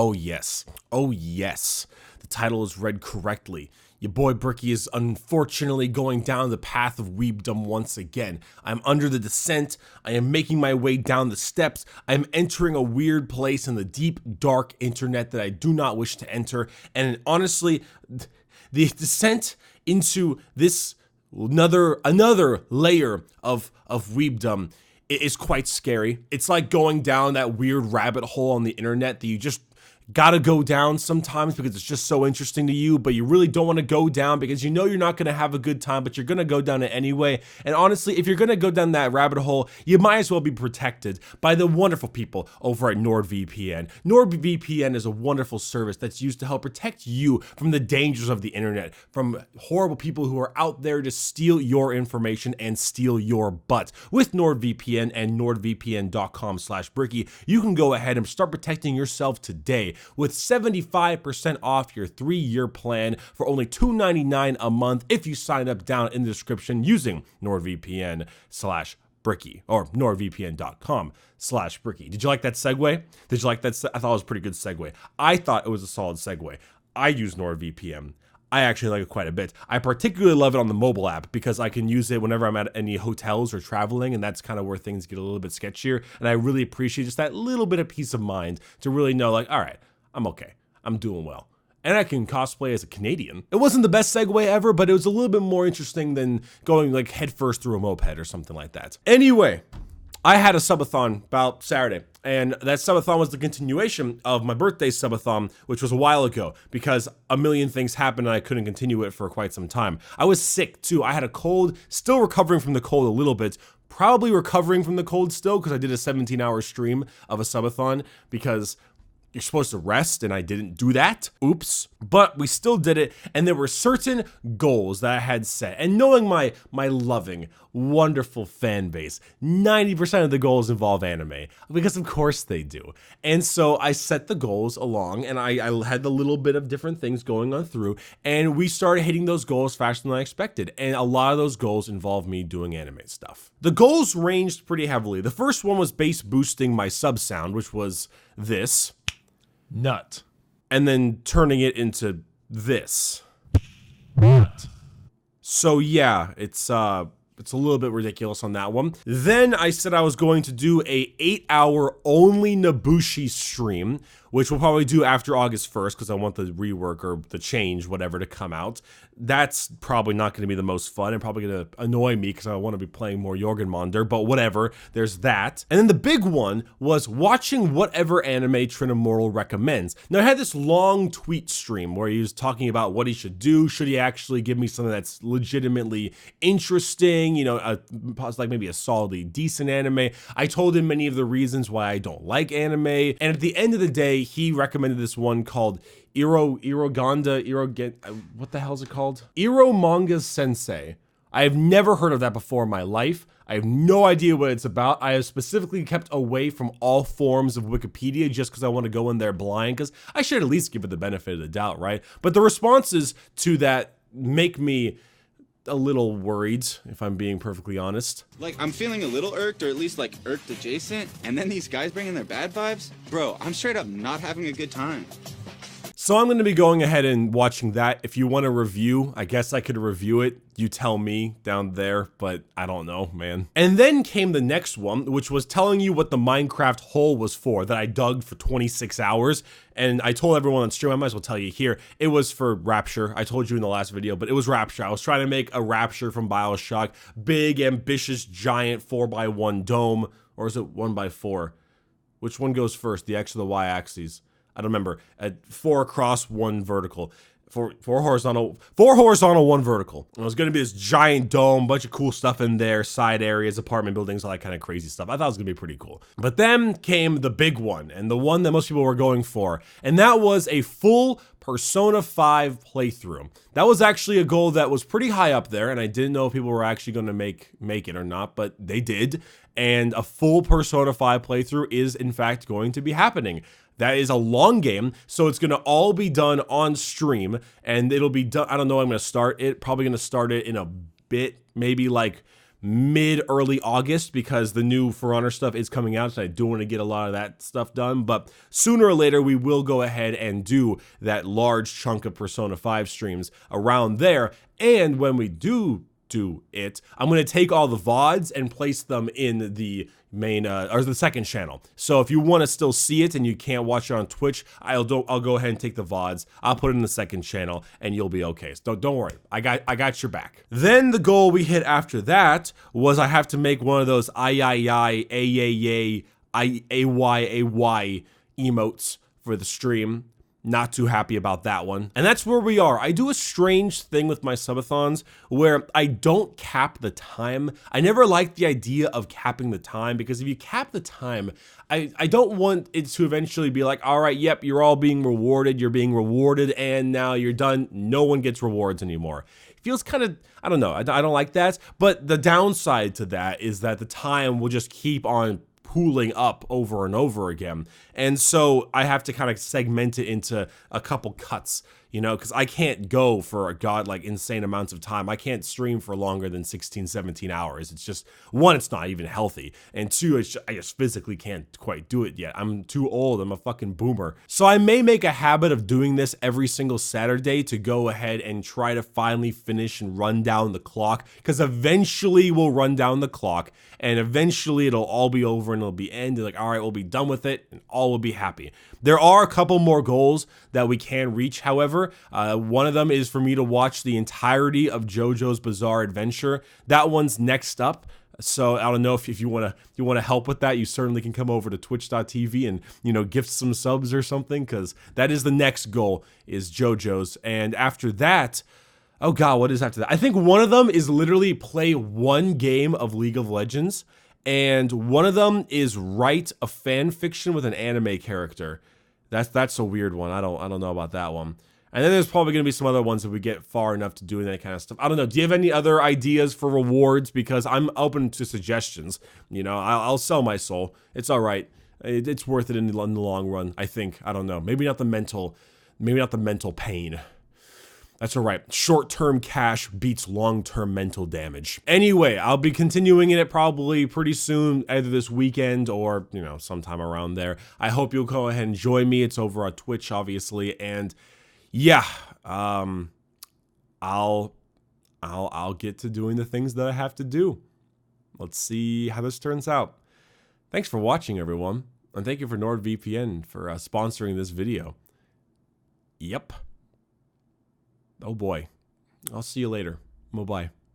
Oh yes, oh yes, the title is read correctly. Your boy Bricky is unfortunately going down the path of weebdom once again. I'm under the descent, I am making my way down the steps, I am entering a weird place in the deep, dark internet that I do not wish to enter, and honestly, the descent into this another layer of weebdom is quite scary. It's like going down that weird rabbit hole on the internet that you just gotta go down sometimes because it's just so interesting to you, but you really don't want to go down because you know you're not gonna have a good time, but you're gonna go down it anyway. And honestly, if you're gonna go down that rabbit hole, you might as well be protected by the wonderful people over at NordVPN. NordVPN is a wonderful service that's used to help protect you from the dangers of the internet, from horrible people who are out there to steal your information and steal your butt. With NordVPN and NordVPN.com/Bricky, you can go ahead and start protecting yourself today with 75% off your 3-year plan for only $2.99 a month if you sign up down in the description using NordVPN/Bricky or NordVPN.com/Bricky. Did you like that segue? Did you like that? I thought it was a pretty good segue. I thought it was a solid segue. I use NordVPN. I actually like it quite a bit. I particularly love it on the mobile app because I can use it whenever I'm at any hotels or traveling, and that's kind of where things get a little bit sketchier. And I really appreciate just that little bit of peace of mind to really know, like, all right, I'm okay. I'm doing well. And I can cosplay as a Canadian. It wasn't the best segue ever, but it was a little bit more interesting than going like headfirst through a moped or something like that. Anyway, I had a subathon about Saturday, and that subathon was the continuation of my birthday subathon, which was a while ago, because a million things happened and I couldn't continue it for quite some time. I was sick too. I had a cold, still recovering from the cold a little bit, probably recovering from the cold still because I did a 17-hour stream of a subathon because you're supposed to rest, and I didn't do that. Oops. But we still did it, and there were certain goals that I had set. And knowing my loving, wonderful fan base, 90% of the goals involve anime, because of course they do. And so I set the goals along, and I had the little bit of different things going on through, and we started hitting those goals faster than I expected. And a lot of those goals involved me doing anime stuff. The goals ranged pretty heavily. The first one was bass boosting my sub sound, which was this. Nut. And then turning it into this. Nut. So yeah, it's a little bit ridiculous on that one. Then I said I was going to do a 8-hour only Nabushi stream, which we'll probably do after August 1st because I want the rework or the change, whatever, to come out. That's probably not going to be the most fun and probably going to annoy me because I want to be playing more Jorgenmonder, but whatever, there's that. And then the big one was watching whatever anime Trinimortal recommends. Now I had this long tweet stream where he was talking about what he should do. Should he actually give me something that's legitimately interesting, you know, like maybe a solidly decent anime. I told him many of the reasons why I don't like anime. And at the end of the day, he recommended this one called what the hell is it called? Manga Sensei. I have never heard of that before in my life. I have no idea what it's about. I have specifically kept away from all forms of Wikipedia just because I want to go in there blind, because I should at least give it the benefit of the doubt, right? But the responses to that make me a little worried, if I'm being perfectly honest. Like, I'm feeling a little irked, or at least like irked adjacent, and then these guys bring in their bad vibes? Bro, I'm straight up not having a good time. So I'm going to be going ahead and watching that. If you want a review, I guess I could review it. You tell me down there, but I don't know, man. And then came the next one, which was telling you what the Minecraft hole was for that I dug for 26 hours. And I told everyone on stream, I might as well tell you here, it was for Rapture. I told you in the last video, but it was Rapture. I was trying to make a Rapture from BioShock. Big, ambitious, giant 4x1 dome. Or is it 1x4? Which one goes first, the X or the Y axes? I don't remember. 4 across, 1 vertical. Four horizontal, 1 vertical. It was going to be this giant dome, bunch of cool stuff in there, side areas, apartment buildings, all that kind of crazy stuff. I thought it was going to be pretty cool. But then came the big one, and the one that most people were going for, and that was a full Persona 5 playthrough. That was actually a goal that was pretty high up there, and I didn't know if people were actually going to make it or not, but they did. And a full Persona 5 playthrough is, in fact, going to be happening. That is a long game, so it's going to all be done on stream, and it'll be done. I don't know when I'm going to start it. Probably going to start it in a bit, maybe like early August because the new For Honor stuff is coming out, so I do want to get a lot of that stuff done. But sooner or later, we will go ahead and do that large chunk of Persona 5 streams around there. And when we do it, I'm going to take all the VODs and place them in the main or the second channel. So if you want to still see it and you can't watch it on Twitch, I'll go ahead and take the VODs. I'll put it in the second channel and you'll be okay. So don't worry. I got your back. Then the goal we hit after that was I have to make one of those I emotes for the stream. Not too happy about that one. And that's where we are. I do a strange thing with my subathons where I don't cap the time. I never liked the idea of capping the time because if you cap the time, I don't want it to eventually be like, all right, yep, you're all being rewarded. You're being rewarded and now you're done. No one gets rewards anymore. It feels kind of, I don't know. I don't like that. But the downside to that is that the time will just keep on pooling up over and over again. And so I have to kind of segment it into a couple cuts, you know, because I can't go for like insane amounts of time. I can't stream for longer than 16, 17 hours. It's just, one, it's not even healthy. And two, I just physically can't quite do it yet. I'm too old. I'm a fucking boomer. So I may make a habit of doing this every single Saturday to go ahead and try to finally finish and run down the clock, because eventually we'll run down the clock and eventually it'll all be over and it'll be ended. Like, all right, we'll be done with it and all will be happy. There are a couple more goals that we can reach, however. One of them is for me to watch the entirety of JoJo's Bizarre Adventure. That one's next up. So I don't know if you want to help with that, you certainly can come over to twitch.tv and, you know, gift some subs or something, because that is the next goal, is JoJo's. And after that, oh God, what is after that? I think one of them is literally play one game of League of Legends, and one of them is write a fan fiction with an anime character. That's a weird one. I don't know about that one. And then there's probably going to be some other ones that we get far enough to doing that kind of stuff. I don't know. Do you have any other ideas for rewards? Because I'm open to suggestions. You know, I'll sell my soul. It's all right. It's worth it in the long run, I think. I don't know. Maybe not the mental pain. That's all right. Short-term cash beats long-term mental damage. Anyway, I'll be continuing it probably pretty soon, either this weekend or, you know, sometime around there. I hope you'll go ahead and join me. It's over on Twitch, obviously, and yeah, I'll get to doing the things that I have to do. Let's see how this turns out. Thanks for watching, everyone, and thank you for NordVPN for sponsoring this video. Yep. Oh boy. I'll see you later. Bye-bye.